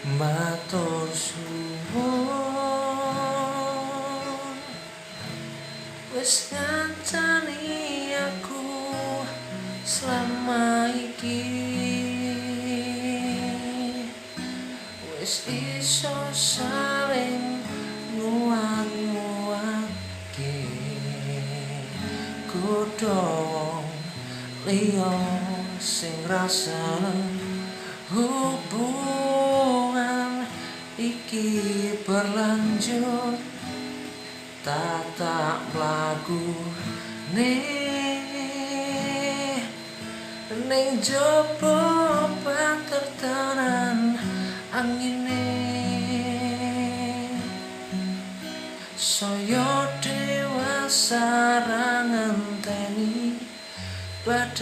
Matur suwun wis ngancani aku selama iki, wis iso saling nguat-nguatke kudu wong liya sing ngrasa hubungan iki berlanjut. Tak mlaku ning jaba banter tenan angine, saya dewasa